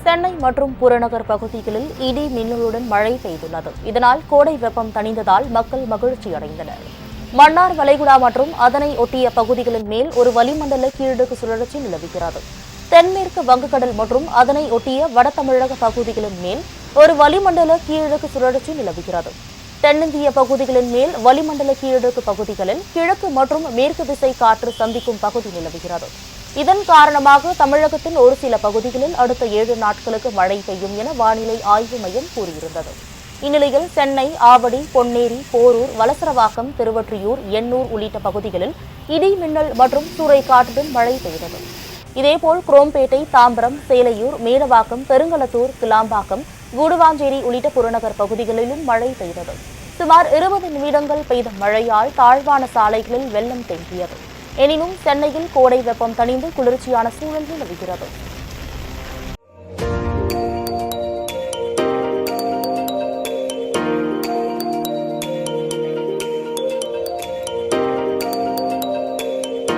சென்னை மற்றும் புறநகர் பகுதிகளில் இடி மின்னலுடன் மழை பெய்துள்ளது. இதனால் கோடை வெப்பம் தணிந்ததால் மக்கள் மகிழ்ச்சி அடைந்தனர். மன்னார் வளைகுடா மற்றும் அதனை ஒட்டிய பகுதிகளின் மேல் ஒரு வளிமண்டல கீழடுக்கு சுழற்சி நிலவுகிறது. தென்மேற்கு வங்கக்கடல் மற்றும் அதனை ஒட்டிய வட தமிழக பகுதிகளின் மேல் ஒரு வளிமண்டல கீழடுக்கு சுழற்சி நிலவுகிறது. தென்னிந்திய பகுதிகளின் மேல் வளிமண்டல கீழடுக்கு பகுதிகளில் கிழக்கு மற்றும் மேற்கு திசை காற்று சந்திக்கும் பகுதி நிலவுகிறது. இதன் காரணமாக தமிழகத்தின் ஒரு சில பகுதிகளில் அடுத்த 7 நாட்களுக்கு மழை பெய்யும் என வானிலை ஆய்வு மையம் கூறியிருந்தது. இந்நிலையில் சென்னை, ஆவடி, பொன்னேரி, போரூர், வலசரவாக்கம், திருவொற்றியூர், எண்ணூர் உள்ளிட்ட பகுதிகளில் இடி மின்னல் மற்றும் சூறைக்காற்றுடன் மழை பெய்தது. இதேபோல் குரோம்பேட்டை, தாம்பரம், சேலையூர், மேடவாக்கம், பெருங்களத்தூர், கிளாம்பாக்கம், கூடுவாஞ்சேரி உள்ளிட்ட புறநகர் பகுதிகளிலும் மழை பெய்தது. சுமார் 20 நிமிடங்கள் பெய்த மழையால் தாழ்வான சாலைகளில் வெள்ளம் தேங்கியது. எனினும் சென்னையில் கோடை வெப்பம் தணிந்து குளிர்ச்சியான சூழல் நிலவுகிறது.